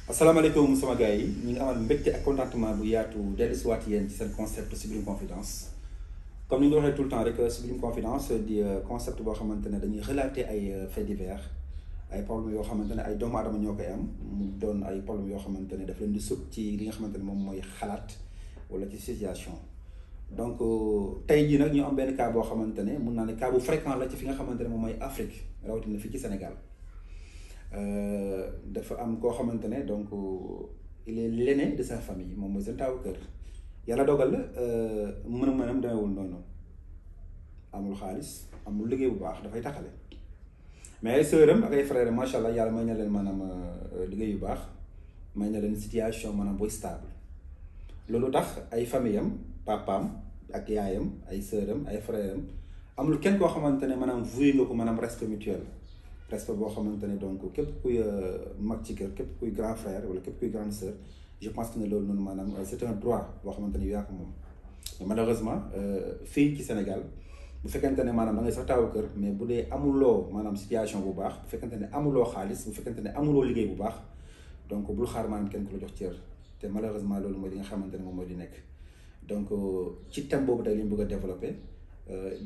asalaamaaleykum sama gars yi ñu ngi amal mbégte ak contentement bu yaatu dellusiwaat yéen ci seen concept Sublime Confidence comme ni nga ko waxee tout le temps rek Sublime Confidence di concept boo xamante ne dañuy relater ay faits divers ay problèmes yoo xamante ne ay doomu aadama ñoo koy am mu doon ay problèmes yoo xamante ne daf leen di sut ci li nga xamante ne moom mooy xalaat wala ci situation. donc tey jii nag ñu am benn cas boo xamante ne mun naa ne cas bu fréquent la ci fi nga xamante ne moom mooy Afrique rawatina fii ci Sénégal. dafa am koo xamante ne donc il est l'aîné de sa famille moom mooy seen taawu kër yàlla dogal mën-mënam demewul noonu amul xaalis amul liggéey bu baax dafay taxale mais ay sœuram ak ay frères macha allah yàlla may na leen maanaam liggéey yu baax may na leen situation maanaam bu stable loolu tax ay famille am papaam ak yaayam ay sœuram ay frères am amul kenn koo xamante ne maanaam vuy nga ko maanaam respect mutuel. respect boo xamante ne donc képp kuy mag ci kër képp kuy grand frère wala képp kuy grande sœur je pense que ne loolu noonu maanaam c'est un droit boo xamante ne yaa ko moom mais malheureusement fii ci Sénégal bu fekkente ne maanaam da ngay sax taawu kër mais bu dee amuloo maanaam situation bu baax bu fekkente ne amuloo xaalis bu fekkente ne amuloo liggéey bu baax donc bul xaar maanaam kenn ku la jox cër te malheureusement loolu mooy li nga xamante ne moom mooy di nekk donc ci thème boobu tey li ñu bëgg a développer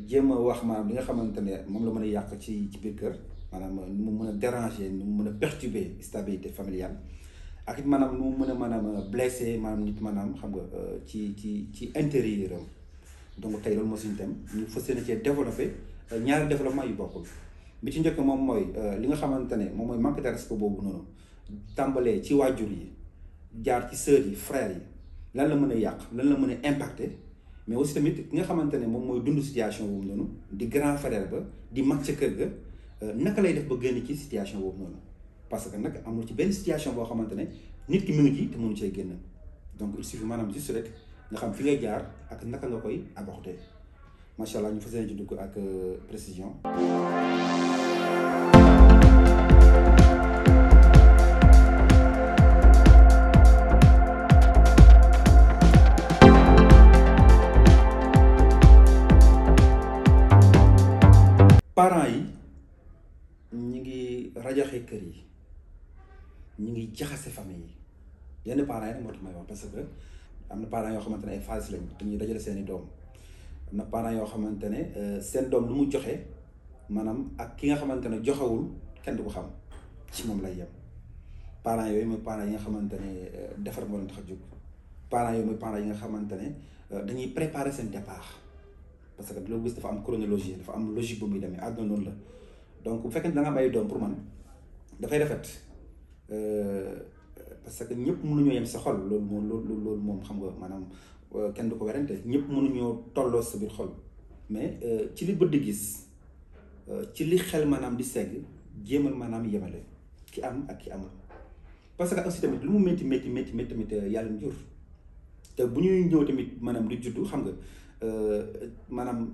jéem a wax maanaam li nga xamante ne moom la mën a yàq ci biir kër. maanaam nu mu mën a déranger nu mu mën a perturber stabilité familiale ak it maanaam nu mu mën a maanaam blessé maanaam nit maanaam xam nga ci intérieur am donc tey loolu moo suñu thème ñu fas yéene cee développé ñaari développement yu bokkul bi ci njëkk moom mooy li nga xamante ne moom mooy manque de respect boobu noonu tàmbalee ci waajur yi jaar ci sœurs yi frères yi lan la mën a yàq lan la mën a impacté mais aussi tamit ki nga xamante ne moom mooy dund situation boobu noonu di grand frère ba di mag ca kër ga. naka lay def ba génn ci situation boobu noonu parce que nag amul ci benn situation boo xamante ne nit ki mu ngi ci te mënu cee génn donc il suffit maanaam juste rek nga xam fi ngay jaar ak naka nga koy aborder macha allah ñu fas yéene ci dugg ak précision. parents yi. ñi ngi rajaxe kër yi ñi ngi jaxase famille yi yenn parents yi nag moo tax may wax parce que am na parents yoo xamante ne ay phase lañ dañuy dajale seeni doom am na parents yoo xamante ne seen doom lu mu joxe maanaam ak ki nga xamante ne joxewul kenn du ko xam ci moom lay yem parents yooyu mooy parents yi nga xamante ne defar moo leen tax a jóg parents yooyu mooy parents yi nga xamante ne dañuy préparer seen départ parce que loolu gis dafa am chronologie dafa am logique bu muy demee àdduna noonu la. donc bu fekkee da nga am ay doom pour man dafay rafet parce que ñëpp mënuñoo yem sa xol loolu moom xam nga maanaam kenn du ko werante ñëpp mënuñoo tolloo sa biir xol mais ci li bët di gis ci li xel maanaam di segg jéemal maanaam yemale ki am ak ki amul parce que aussi tamit lu mu métti tamit yàlla mu jur te bu ñuy ñëw tamit maanaam di juddu xam nga maanaam.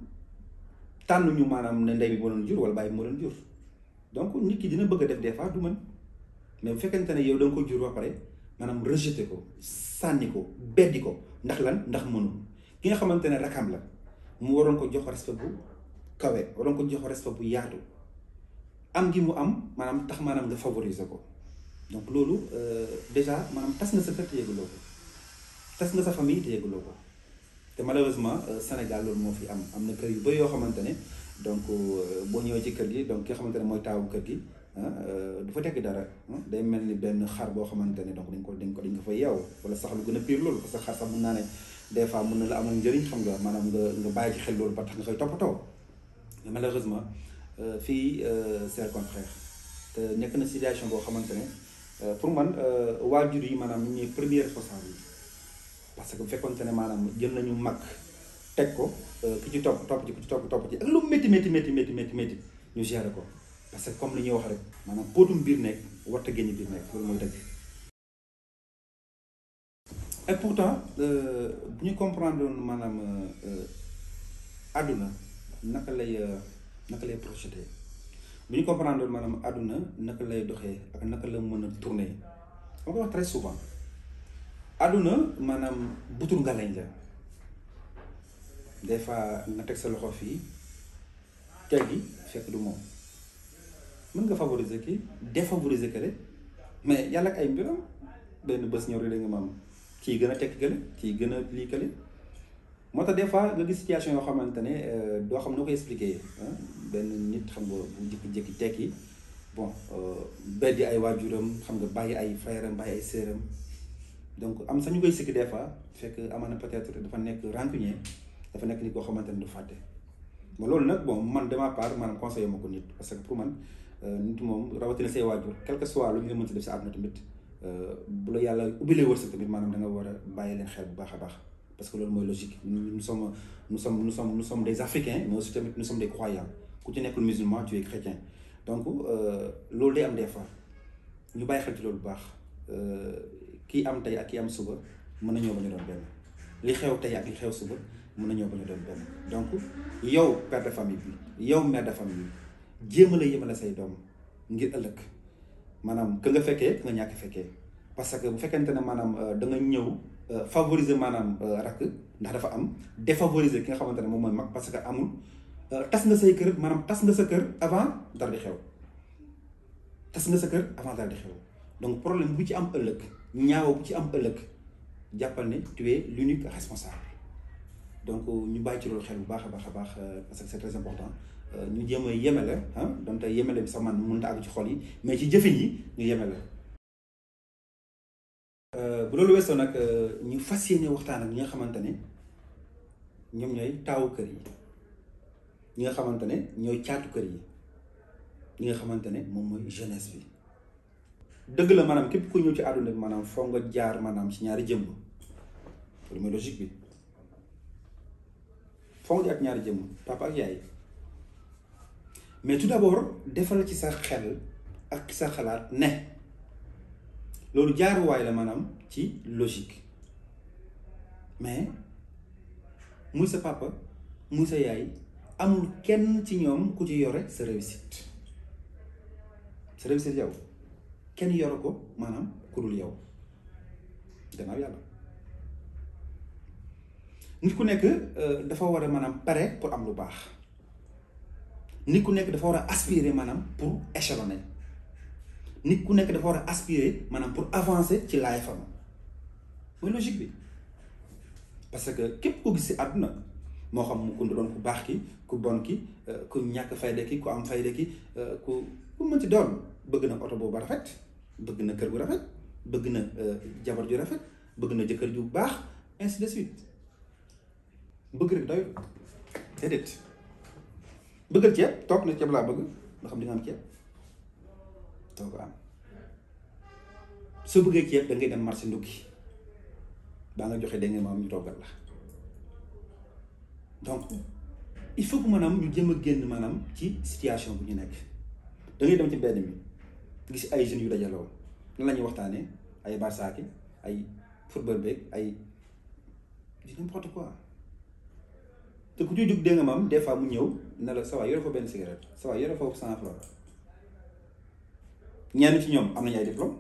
tànn ñu maanaam ne ndey bi moo doon jur wala bàyyi moo doon jur donc nit ki dina bëgg a def des fois du mën mais bu fekkente ne yow da nga ko jur ba pare maanaam rejeté ko sànni ko beddi ko ndax lan ndax mënul ki nga xamante ne rakam la mu waroon ko jox respect bu kawe waroon ko jox respect bu yaatu am gi mu am maanaam tax maanaam nga favoriser ko donc loolu déjà maanaam tas nga sa kër te yëguloo ko tas nga sa famille te yëguloo ko. te malheureusement Sénégal loolu moo fi am na kër yu bëri yoo xamante ne donc boo ñëwee ci kër gi donc ki nga xamante ne mooy taawu kër gi du fa tekki dara day mel ni benn xar boo xamante ne donc dañ ko fa yeew wala sax lu gën a pire loolu parce que xar sax mun naa ne des fois mun na la amal njëriñ xam nga maanaam nga bàyyi ci xel loolu ba tax nga koy toppatoo mais malheureusement fii c'est le contraire te nekk na situation boo xamante ne pour man waajur yi maanaam ñu ñuy premier responsable yi parce que bu fekkoonte ne maanaam jël nañu mag teg ko ki ci topp ci ku ci topp ci ak lu métti ñu gérer ko parce que comme li ñuy wax rek maanaam póotum biir nekk warta génn biir nekk loolu mooy dëgg. et pourtant bu ñu comprendre maanaam àdduna naka lay projeté bu ñu comprendre maanaam àdduna naka lay doxee ak naka la mën a tourner on ko wax très souvent. àdduna maanaam butur nga lañ la des fois nga teg sa loxo fii teg gi fekk du moom mën nga favoriser kii défavoriser kële mais yàlla ak ay mbiram benn bés ñëw rek da nga maam kii gën a tekki gële kii gën a lii kële moo tax des fois nga gis situation yoo xamante ne doo xam noo koy expliquer benn nit xam nga bu jékki-jékki tekki bon beddi ay waajuram xam nga bàyyi ay frère am bàyyi ay sœuram donc am sax ñu koy sikki des fois fekk amaana peut-être dafa nekk rancunier dafa nekk nit koo xamante ne du fàtte mais loolu nag bon man de ma part maanaam conseillé ma ko nit parce que pour man nit moom rawatina say waajur quel que soit lu ñu mën si def si àdduna tamit bu la yàlla ubbilee wërsëg tamit maanaam da nga war a bàyyi leen xel bu baax a baax parce que loolu mooy logique nous sommes des Africains mais aussi tamit nous sommes des croyants ku ci nekkul musulman tu es chrétien donc loolu day am des fois ñu bàyyi xel ci loolu bu baax kii am tey ak kii am suba mën nañoo bañ a doon benn li xew tey ak li xew suba mën nañoo bañ a doon benn donc yow père de famille bi yow mère de famille bi jéem a la yemale say doom ngir ëllëg maanaam que nga fekkee nga ñàkk fekkee parce que bu fekkente ne maanaam da nga ñëw favoriser maanaam rakk ndax dafa am défavoriser ki nga xamante ne moom mooy mag parce que amul tas nga say kër maanaam tas nga sa kër avant dara di xew tas nga sa kër avant dara di xew donc problème bu ci am ëllëg ñaaw bu ci am ëllëg jàppal ne tu es l'unique responsable donc ñu bàyyi ci loolu xel bu baax a baax a baax parce que c'est très important ñu jéem a yemale donte yemale bi sax man mënut a àgg ci xol yi mais ci jëfin yi ñu yemale. bu loolu weesoo nag ñu fas yéene waxtaan ak ñi nga xamante ne ñoom ñooy taawu kër yi ñi nga xamante ne ñooy caatu kër yi ñi nga xamante ne moom mooy jeunesse bi. dëgg la maanaam képp ku ñëw ci àdduna bi maanaam foog nga jaar maanaam ci ñaari jëmm loolu mooy logique bi foog nga jaar ci ñaari jëmm papa ak yaay mais tout d'abord defal ci sa xel ak sa xalaat ne loolu jaaruwaay la maanaam ci logique mais muy sa papa muy sa yaay amul kenn ci ñoom ku ci yore sa réussite yow kenn yore ko maanaam ku dul yow gannaaw yàlla nit ku nekk dafa war a maanaam pare pour am lu baax nit ku nekk dafa war a aspirer maanaam pour échelonner nit ku nekk dafa war a aspirer maanaam pour avancer ci laay fam mooy logique bi parce que képp ko gis ci àdduna moo xam mu ku doon ku baax ki ku bon ki ku ñàkk fayda ki ku am fayda ki ku mën ci doon bëgg na oto boobu rafet bëgg na kër gu rafet bëgg na jabar ju rafet bëgg na jëkkër ju baax ainsi de suite bëgg rek doyul déedéet bëggal ceeb toog na ceeb laa bëgg nga xam di nga am ceeb doo ko am soo bëggee ceeb da ngay dem marché nduggi baa nga joxe da nga maam ñu toggal la donc il faut que maanaam ñu jëm a génn maanaam ci situation bu ñu nekk da ngay dem ci mbedd mi gis ay jeunes yu dajaloo lan la ñuy waxtaanee ay barsaaki ay football beeg ay n'importe quoi te ku ci jóg dégg nga maam des fois mu ñëw ne la sa waay yore fa benn cigarette sa waay yore foofu 100 francs ñenn ci ñoom am nañu ay diplôme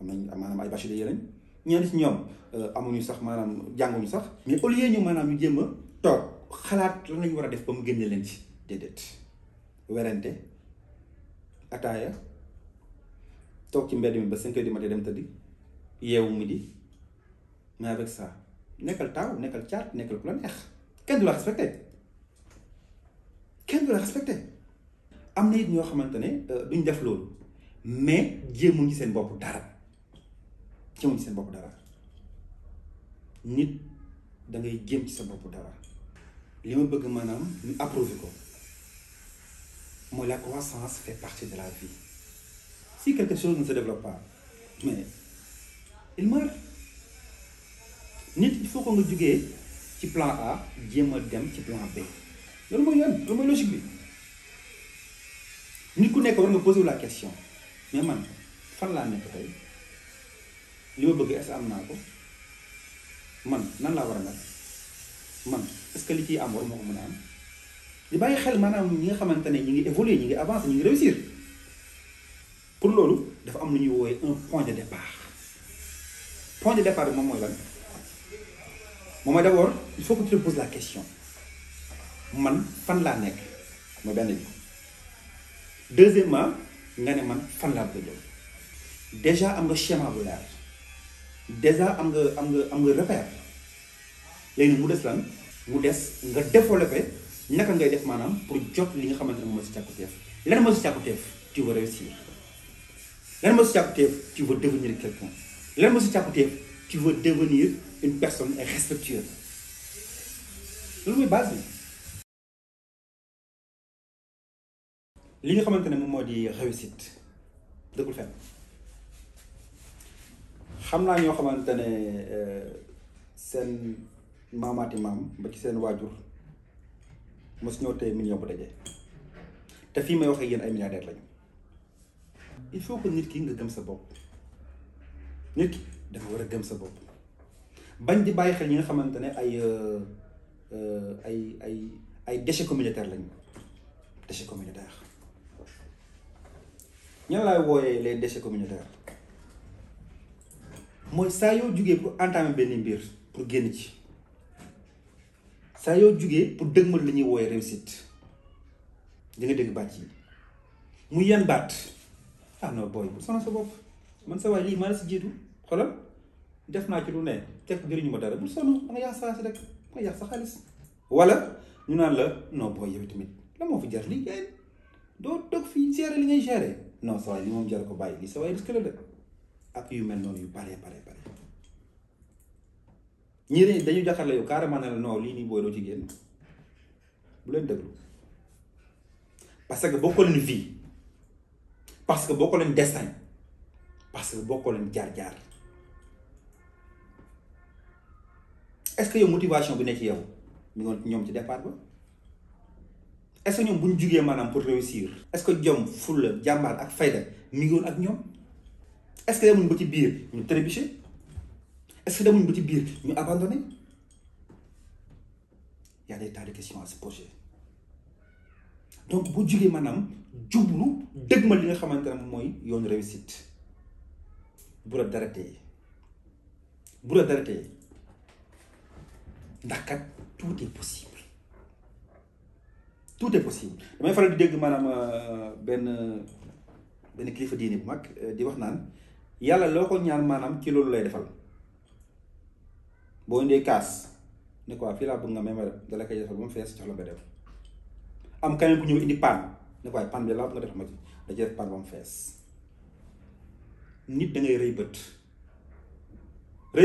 am nañ maanaam ay bachelier lañ ñenn ci ñoom amuñu sax maanaam jànguñu sax mais au lieu ñu maanaam ñu jéem a toog xalaat lan lañu war a def ba mu génne leen ci déedéet werante ataaya toog ci mbedd mi ba 5 heures du matin dem tëddi yeewu midi mais avec ça nekkal taaw nekkal caat nekkal ku la neex kenn du la respecté am na it ñoo xamante ne duñ def loolu mais jéemuñ ci seen bopp dara nit da ngay jéem ci sa bopp dara li ma bëgg maanaam ñu approuvé ko mooy la croissance fait partie de la vie. Si quelque chose ne se développe pas, mais il meurt. Nit il faut que nga jógee ci plan A jéem a dem ci plan B loolu mooy yoon loolu mooy logique bi nit ku nekk war nga poser la question mais man fan laa nekk tey li ma bëgg est-ce que am naa ko man nan laa war a mel man est-ce que li ciy am war moo ko mën a am di bàyyi xel maanaam ñi nga xamante ne ñi ngi évoluer ñi ngi avancer ñi ngi réussir pour loolu dafa am lu ñuy woowee un point de départ bi moom mooy lan moom mooy d'abord il faut que tu te poses la question man fan laa nekk mooy benn bi deuxièmement nga ne man fan laa bëgg a jëm déjà am nga schéma bu leer déjà am nga repère léegi mu des lan mu des nga développé naka ngay def maanaam pour jot li nga xamante ne moom si càkkutéef lan moo si càkkutéef tu veux réussir lan moo si càkkutéef tu veux devenir quelqu'un lan moo si càkkutéef tu veux devenir une personne respectueuse loolu mooy base bi. li nga xamante ne moom moo di réussite dëggul fenn xam naa ñoo xamante ne seen maamaati maam ba ci seen waajur mos ñoo tey million bu dajee te fii may wax ak yéen ay milliardaires lañu. il faut que nit ki nga gëm sa bopp nit ki dafa war a gëm sa bopp bañ di bàyyi xel ñi nga xamante ne ay déchets communautaires lañu déchets communautaires. ñan laay wooyee les déchets communautaires mooy saa yoo jugee pour entamer benn mbir pour génn ci saa yoo jugee pour dëgmal li ñuy wooyee réussite di nga dégg baat yi mu yan baat ah non booy bu sonal sa bopp man sa waay lii maa la si jiitu xoolal def naa ci lu ne teg jëriñu ma dara bul sonn da nga yàq saa si rek nga yàq sa xaalis wala ñu naan la non booy yow tamit la moo fi jar lii gars doo toog fii gérer li ngay gérer non sa waay li moom jar ko bàyyi lii sa waay risque la de ak yu mel noonu yu bare ñii dañu jàkkaarloo yow carrément ne la non lii nii booy doo ci génn bu leen déglu parce que bokkoo leen vie parce que bokkoo leen destin parce que bokkoo leen jaar-jaar est-ce que yow motivation bi ne ci yow mi ngoon ñoom ci départ ba est-ce que ñoom bu ñu jugee maanaam pour réussir est-ce que jom fulla jàmbaar ak fayda mi ngi woon ak ñoom est-ce que demuñ ba ci biir ñu trébuché est-ce que demuñ ba ci biir ñu abandonné y a des tas de questions à se poser donc bu jugee maanaam jublu dëgmal li nga xamante ne mooy yoonu réussite bu la dara téye ndax kat tout est possible damay faral di dégg maanaam benn kilifa diine bu mag di wax naan yàlla loo ko ñaan maanaam ci loolu lay defal boo indee kaas ne quoi fii laa bëgg nga may ma dala koy defal ba mu fees jox la nga def am keneen ku ñëw indi paan ne quoi paan bi laa bëgg nga def ma ci da ci def paan ba mu fees nit da ngay rëy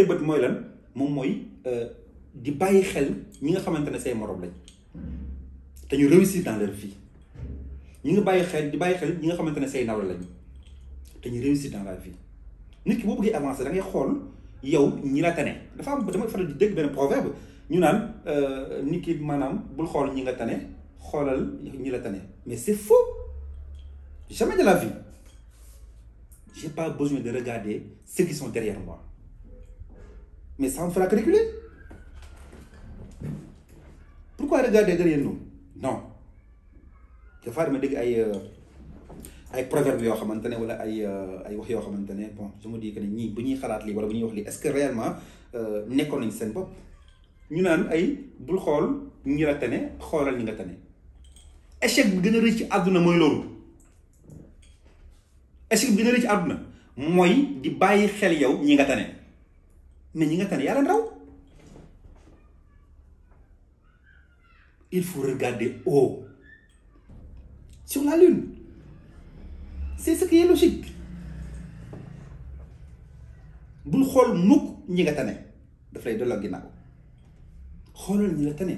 bët mooy lan moom mooy di bàyyi xel ñi nga xamante ne say morom lañ te ñu réussir dans leur vie ñi nga bàyyi xel ñi nga xamante ne say nawla lañ te ñu réussir dans la vie nit ki boo bëggee avancer da ngay xool yow ñi la tane dafa am dama faral di dégg benn proverbe ñu naan nit ki maanaam bul xool ñi nga tane xoolal ñi la tane mais c'est faux jamais de la vie j'ai pas besoin de regarder ceux qui sont derrière moi mais ça me fera que reculer pourquoi regarder derrière nous non dafa dama dégg ay proverbes yoo xamante ne wala ay wax yoo xamante ne bon je me dis que ne ñii bu ñuy xalaat lii wala bu ñuy wax lii est-ce que réellement nekkoon nañ seen bopp ñu naan ay bul xool ñi la tane xoolal ñi nga tane échec bi gën a rëy ci àdduna mooy loolu échec bi gën a rëy ci àdduna mooy di bàyyi xel yow ñi nga tane mais ñi nga tane yaa leen raw il faut regarder haut sur la lune c'est ce qui est logique bul xool mukk ñi nga tane daf lay delloo ginnaaw xoolal ñi la tane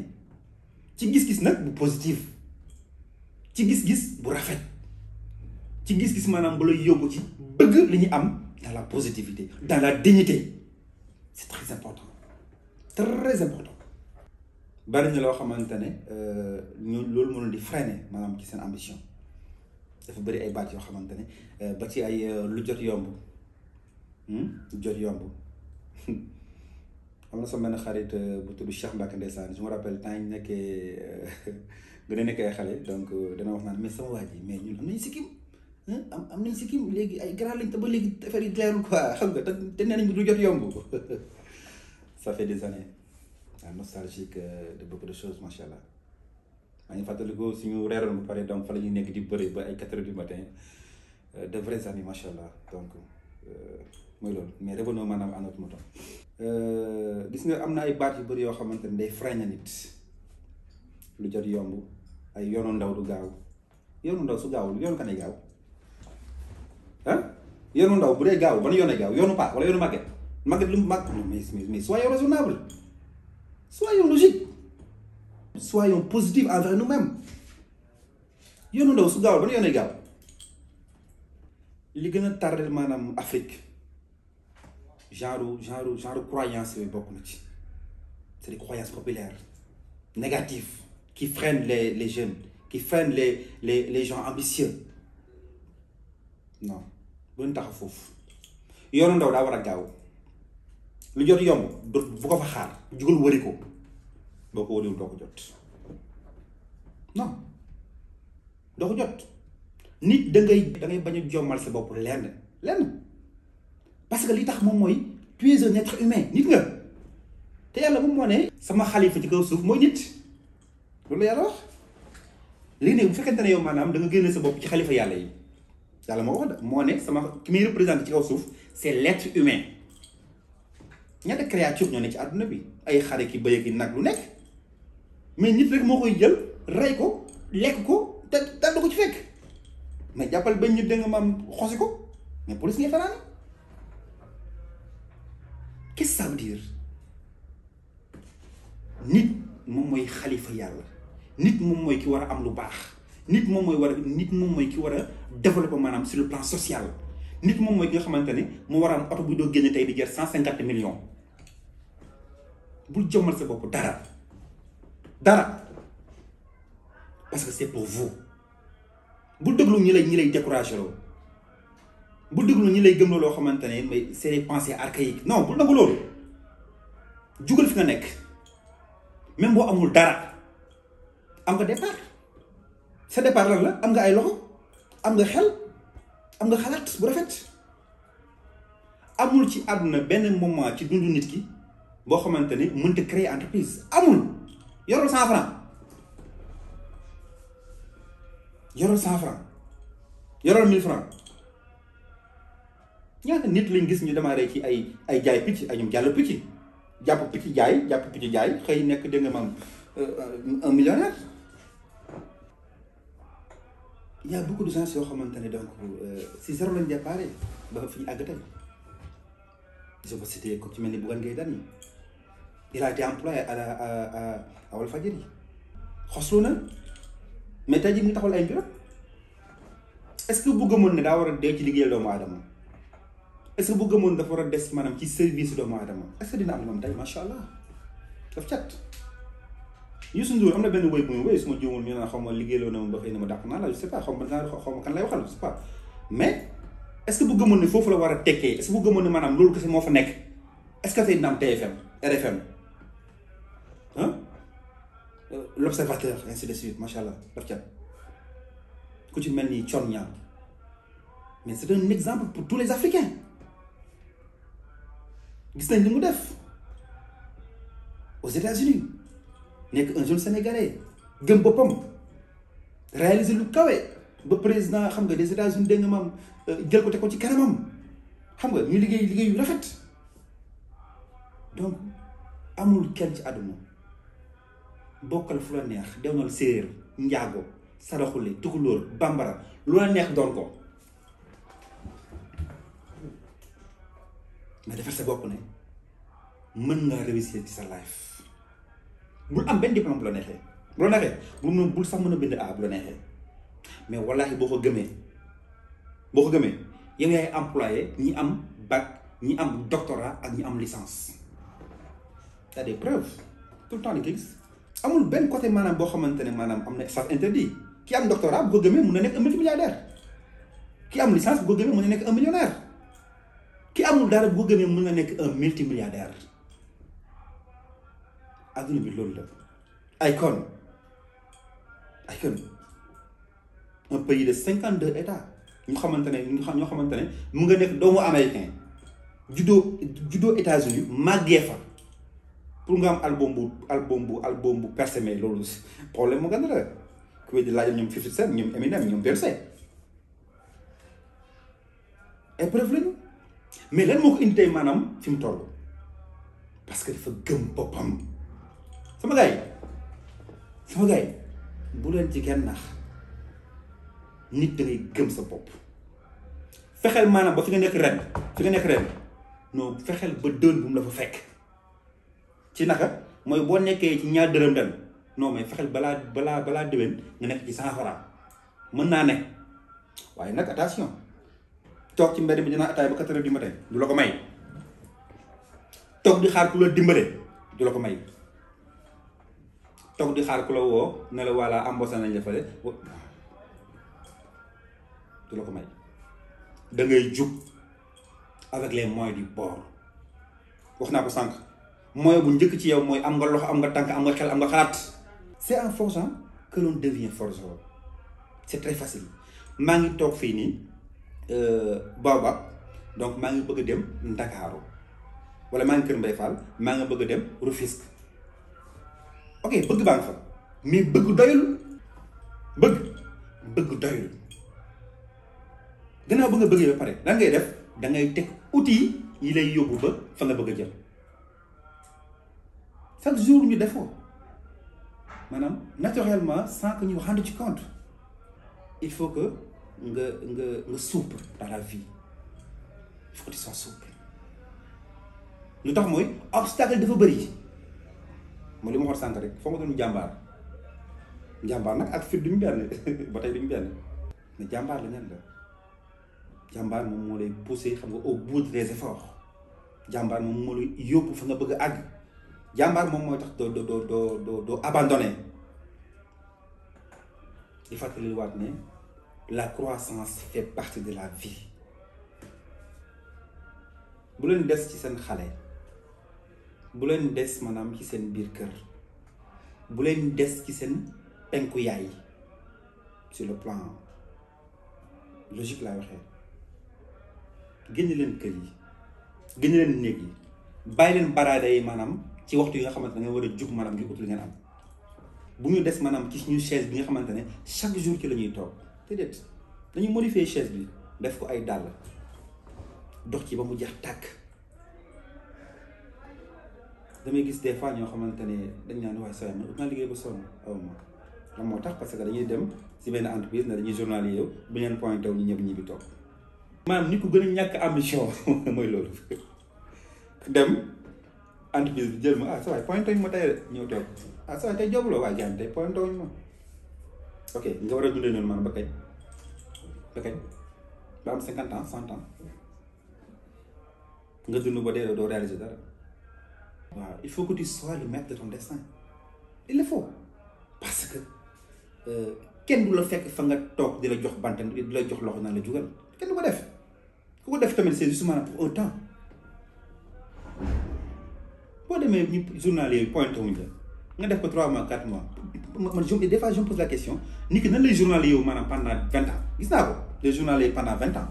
ci gis-gis nag bu positif ci gis-gis bu rafet ci gis-gis maanaam bu lay yóbbu ci bëgg li ñu am dans la positivité dans la dignité c'est très important bari na loo xamante ne ñu loolu mënul di freiner maanaam ci seen ambition dafa bëri ay baat yoo xamante ne ba ci ay lu jot yomb am na sama benn xarit bu tudd Cheikh Mbacke ndeysaan je me rappelle temps yi nekkee gën a nekkee xale donc dana wax naan mais sama waa ji mais ñun am nañ sikkim am nañ sikkim léegi ay grand lañ te ba léegi affaire yi leerul quoi xam nga te nee nañ lu jot yomb ça fait des années nostalgique de beaucoup de choses macha allah maa ngi fàttaliku suñu reeroon ba pare donc fa la ñuy nekk di bëri ba ay 4 heures du matin de vrais amis macha allah donc mooy loolu mais revenons maanaam à notre mouton. Gis nga am na ay baat yu bëri yoo xamante ne day freiner nit lu jot yomb ay yoonu ndaw du gaaw yoonu ndaw su gaawul yoonu kan ay gaaw ah yoonu ndaw bu dee gaaw ban yoon ay gaaw yoonu paa wala yoonu màgget lu mu màgg mais soyons raisonnables soyons logiques soyons positifs envers nous-mêmes yoonu ndaw su gaawul ban yoon ay gaaw li gën a tardé maanaam Afrique genre croyance yooyu bokk na ci c'est des croyances populaires négatives qui freinent les jeunes qui freinent les gens ambitieux non bu leen tax foofu yoonu ndaw daa war a gaaw lu jot yomb bu ko fa xaar jugal wëri ko boo ko wëriwul doo ko jot non doo ko jot nit da ngay bañ a jommal sa bopp lenn parce que li tax moom mooy tu es un être humain nit nga te yàlla moom moo ne sama xalifa ci kaw suuf mooy nit loolu la yàlla wax léegi nag bu fekkente ne yow maanaam da nga génne sa bopp ci xalifa yàlla yi yàlla moo wax moo ne sama ki muy représenté ci kaw suuf c'est l'être humain ñaata créature ñoo ne ci àdduna bi ay xare ki bëy ki nag lu nekk mais nit rek moo koy jël rey ko lekk ko te dal ko ci fekk mais jàppal bañ ñu dégg maam xosi ko mais police ngay fanaane qu'est-ce que ça veut dire nit moom mooy xalifa yàlla nit moom mooy ki war a am lu baax nit moom mooy ki war a développer maanaam sur le plan social nit moom mooy ki nga xamante ne mu war a am oto bu doo génne tey di jar 150 millions bul jommal sa bopp dara parce que c'est pour vous bul déglu ñi lay découragé loo bul déglu ñi lay gëmloo loo xamante ne mais c'est des pensées archaïques non bul nangu loolu jugal fi nga nekk même boo amul dara am nga départ sa départ lan la am nga ay loxo am nga xel am nga xalaat bu rafet amul ci àdduna benn moment ci dundu nit ki boo xamante ne mënta créer entreprise amul yorol 100 francs yorol 100 francs yorol 1000 francs ñaata nit lañ gis ñu démarré ci ay jaay picc ay ñoom jàll picc jàpp picc jaay xëy nekk dégg nga maam un millionnaire. Il y a beaucoup de gens yoo xamante ne donc si zéro lañ déparé ba fi ñu àgg tey je peux citer ku ci mel ni Bougane Gueye Dany il a été employé à Walfadjri xoslu na mais tey jii mu ngi taxawal ay mbiram est-ce que bu gëmoon ne daa war a dee ci liggéeyal doomu aadama est-ce que bu gëmoon dafa war a des maanaam ci service doomu aadama est-ce que dina am moom tey macha allah daf cat. Youssou Ndour am na benn woy bu muy woy su ma jiwoon ñu naan xaw ma liggéeyloo na ma ba xëy na ma dàq naa la je sais pas xaw ma kan lay waxal je sais pas mais est-ce que bu gëmoon ne foofu la war a tekkee est-ce que bu gëmoon ne maanaam loolu kese moo fa nekk est-ce que tey dina am TFM RFM ah l'observateur ainsi de suite macha allah daf cat ku ci mel ni Thione Niang mais c'est un exemple pour tous les Africains gis nañ li mu def aux États-Unis nekk un jeune sénégalais gëm boppam réaliser lu kawe ba président xam nga des États-Unis dégg nga maam jël ko teg ko ci kanamam xam nga ñu liggéey yu rafet donc amul kenn ci àdduna bokkal fu la neex dewnal séeréer njaago saraxule tukulóor bambara lu la neex doon ko mais defar sa bopp ne mën nga réussir ci sa life bul am benn diplôme bu la neexee bul sax mën a bind A bu la neexee mais wallaahi boo ko gëmee yow yaay employé ñi am bac ñi am doctorat ak ñi am licence y a des preuves tout le temps di ko gis amul benn côté maanaam boo xamante ne maanaam am na sens interdit ki am doctorat bu ko gëmee mun na nekk un multimilliardaire ki am licence bu ko gëmee mun na nekk un millionnaire ki amul dara bu ko gëmee mun na nekk un multimilliardaire adduna bi loolu la Akon un pays de 52 états ñoo xamante ne mu nga nekk doomu américain juddoo États-Unis màggee fa pour nga am album bu persémé loolu problème mu gën la ku di laajal ñoom 50 Cent ñoom Eminem ñoom Beyoncé épreuve lañu mais lan moo ko indi tey maanaam fi mu toll parce que dafa gëm boppam sama gars yi bu leen ci kenn nax nit da ngay gëm sa bopp fexeel maanaam ba fi nga nekk ren non fexeel ba dën bu mu la fa fekk ci naka mooy boo nekkee ci ñaar dërëm ren non mais fexeel balaa déwén nga nekk ci 100 francs mën naa ne waaye nag attention toog ci mbedd bi dinaa ataay ba 4 heures du matin du la ko may toog di xaar ku la dimbale du la ko may toog di xaar ku la woo ne la walla embauché nañ la fële du la ko may da ngay jug avec les moyens du bord wax naa ko sànq moyen bu njëkk ci yow mooy am nga loxo am nga tànk am nga xel am nga xalaat. C'est en forgeant que l'on devient forgeron c'est très facile maa ngi toog fii nii Baobab donc maa ngi bëgg a dem Ndakaaru wala maa ngi Kër Mbaye Fall maa ngi bëgg a dem Rufisque ok bëgg baa nga fa mais bëgg doyul bëgg doyul gannaaw ba nga bëggee ba pare lan ngay def da ngay teg outil yi lay yóbbu ba fa nga bëgg a jëm chaque jour ñu defoo maanaam naturellement sans que ñu rendre ci compte il faut que nga souple dans la vie il faut que tu sois souple lu tax mooy obstacle dafa bëri mooy li ma waxoon sànq rek foo nga doon jàmbaar nag ak fit duñu benn ba tey duñu benn mais jàmbaar la ñan la jàmbaar moom moo lay pousser xam nga au bout des efforts jàmbaar moom moo lay yóbbu fa nga bëgg a àgg jàmbaar moom mooy tax doo abandonné il faut que li waat ne la croissance fait partie de la vie bu leen des ci seen xale bu leen des maanaam ci seen biir kër bu leen des ci seen penku yaay sur le plan logique laay waxee génn leen kër yi génn leen néeg yi bàyyi leen baraada yi maanaam ci waxtu yi nga xamante ne nga war a jug maanaam ngir ut li ngeen am bu ñu des maanaam ci suñu chaise bi nga xamante ne chaque jour ci la ñuy toog déedéet dañu modifier chaise bi def ko ay dàll dox ci ba mu jeex tàkk damay gis des fois ñoo xamante ne dañ naan waaye saa man ut naa liggéey ba sonn aw ma lan moo tax parce que dañuy dem si benn entreprise ne dañuy journalier yow bu ñu leen pointé wu ñu ñëpp ñibbi toog maanaam nit ku gën a ñàkk ambition mooy loolu dem entreprise bi jël ma ah saa waay pointé ñu ma tey ñëw toog ah saa waay tey jobloo waaye jaan tey pointé wuñu ma ok nga war a dundee noonu maanaam ba kañ ba am 50 ans 100 ans nga dund ba dee doo réaliser dara waaw il faut que tu sois le maître de ton destin il le faut parce que kenn du la fekk fa nga toog di la jox bant di la jox loxo naan la jugal kenn du ko def ku ko def tamit c'est justement pour un temps boo demee ñu journalier yi pointé wuñ la nga def ko 3 mois 4 mois man des fois je me pose la question ni que nan lay journalier yow maanaam pendant 20 ans gis naa ko les journaliers pendant 20 ans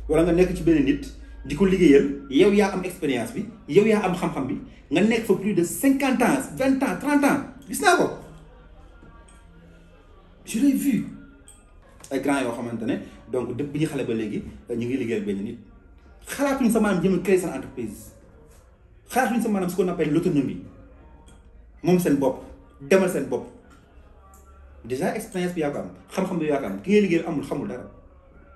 wala nga nekk ci benn nit di ko liggéeyal yow yaa am expérience bi yow yaa am xam-xam bi nga nekk fa plus de 50 ans 20 ans 30 ans gis naa ko je l'ai vu ay grands yoo xamante ne donc depuis bi ñu xale ba léegi ñu ngi liggéeyal benn nit xalaatuñ sa maanaam jëm a créer seen entreprise xalaatuñ sa maanaam ce qu'on appelle l'autonomie moom seen bopp demal seen bopp déjà expérience bi yaa ko am xam-xam bi yaa ko am ki ngay liggéeyal amul xamul dara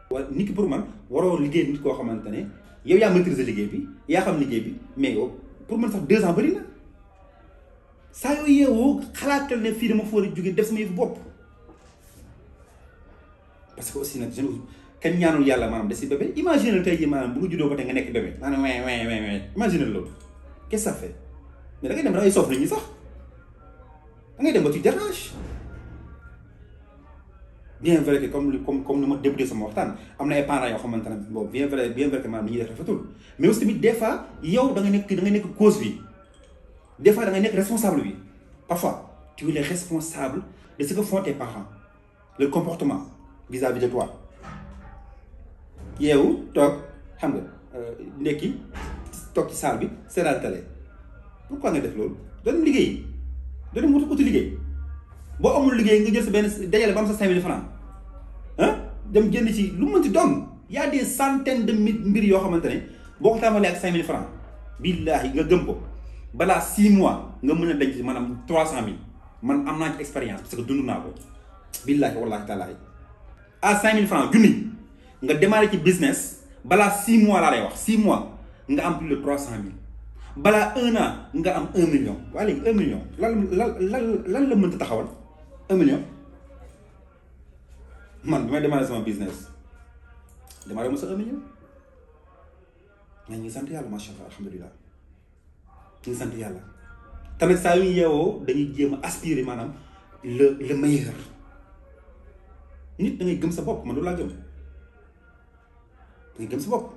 wala nit ki pour man waroo liggéey nit koo xamante ne yow yaa maîtriser liggéey bi yaa xam liggéey bi mais yow pour man sax 2 ans bëri na saa yoo yeewoo xalaatal ne fii dama fa war a jóge def sama yëfu bopp parce que aussi nag je kenn ñaanul yàlla maanaam des si bébé imagine tey jii maanaam bu nga juddoo ba tey nga nekk bébé maanaam imagine loolu qu'est-ce que ça fait mais da ngay dem da ngay soof nit ñi sax da ngay dem ba tu déranges bien vrai que comme ni ma débuté sama waxtaan am na ay parents yoo xamante ne boobu bien vrai que maanaam ni ñuy def rafetul mais aussi tamit des fois yow da nga nekk cause bi des fois da ngay nekk responsable bi parfois tu es le responsable de ce que font tes parents le comportement vis-à-vis de toi yeewu toog xam nga ndekki toog ci salle bi seetaan télé pourquoi nga def loolu doon liggéey doon uti liggéey boo amul liggéey nga jël sa benn dajale ba am sa 5000 francs ah dem génn ci lu mu mënti doon y a des centaines de mbir yoo xamante ne boo ko tàmbalee ak 5000 francs billahi nga gëm ko balaa 6 mois nga mën a denc maanaam 300000 man am naa ci expérience parce que dund naa ko billahi wallahi taalaay à 5000 francs junni nga démarré ci business balaa 6 mois laa lay wax 6 mois nga am plus de 300000 balaa 1 an nga am 1 million waa léegi 1 million lan la mënta taxawal 1 million man bi may démarré sama business démarré ma sa 1 million mais ñu ngi sant yàlla macha allah alhamdulilah ñu ngi sant yàlla tamit saa yu ñu yeewoo dañuy jéem a aspirer maanaam le meilleur nit da ngay gëm sa bopp man loolu laa gëm da ngay gëm sa bopp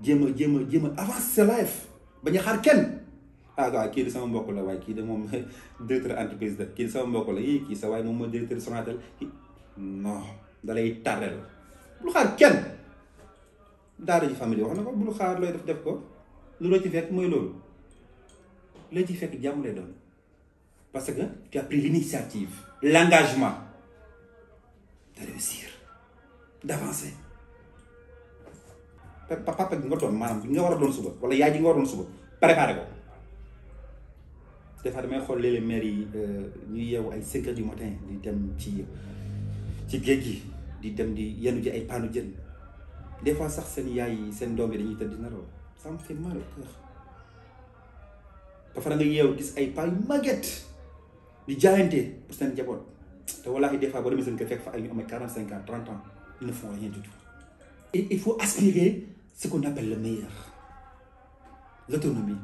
jéem a avancer sa life bañ a xaar kenn waaw kii di sama mbokk la waaye kii de moom directeur entreprise la kii di sama mbokk la kii sa waaye moom mooy directeur Sonatel non da lay tardel bul xaar kenn daara ji famille wax na ko bul xaar looy def ko lu la ci fekk mooy loolu looy ci fekk jàmm lay doon parce que tu as pris l'initiative l'engagement de réussir d'avancer papa bi nga doon maanaam bi nga war a doon suba wala yaay ji nga war a doon suba préparé ko des fois damay xool léeg-léeg maire yi ñuy yeewu ay 5 heures du matin di dem ci géej gi di dem di yenu ji ay paanu jën des fois sax seen yaay yi seen doom yi dañuy tëdd di nelaw ça me fait mal au cœur dafa da nga yeewu gis ay paa yu màgget di jaayante pour seen njaboot te wallaahi des fois boo demee seen kër fekk fa ay ñu amee 45 ans 30 ans ils ne font rien du tout. Et il faut aspirer ce qu'on appelle le meilleur, l'autonomie,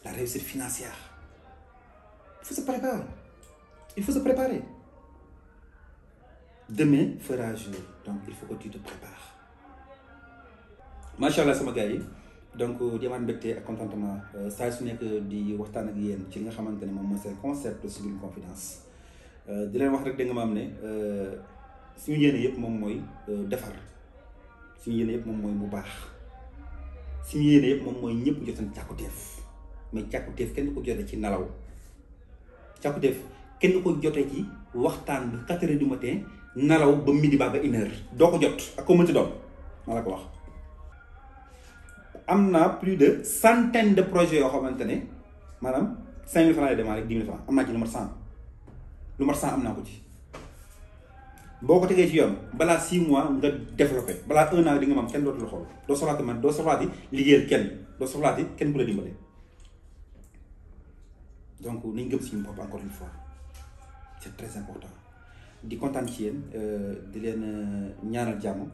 la réussite financière. Il faut se préparer. Il faut se préparer. Demain fera jour, donc il faut que tu te prépares. Machallah sama gars yi donc di amaat mbégte ak contentement saa su nekk di waxtaan ak yéen ci li nga xamante ne moom mooy seen concept de Sublime Confidence di leen wax rek da nga ma am ne suñu yéene yëpp moom mooy defar suñu yéene yëpp moom mooy bu baax suñu yéene yëpp moom mooy ñëpp jot seen càkkutéef mais càkkutéef kenn du ko jotee ci nelaw càkkutéef kenn du ko jotee ci waxtaan ba 4 heures du matin nelaw ba midi ba 1 heure doo ko jot ak ko mënti doon ma la ko wax. am na plus de centaine de projets yoo xamante ne maanaam 5000 francs lay démarrer rek 10 000 francs am naa ci lu mat 100 am naa ko ci boo ko tegee ci yoon balaa 6 mois nga développé balaa 1 an di nga mam kenn dootu la xool doo soxlaati man doo soxlaati liggéeyal kenn doo soxlaati kenn bu la dimbale donc nañ gëm suñu bopp encore une fois c'est très important di kontaan ci yéen di leen ñaanal jàmm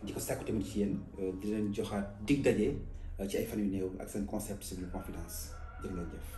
di ko sàkku tamit ci yéen di leen joxaat dig daje ci ay fan yu néew ak seen concept Sublime Confidence jërë ngeen jëf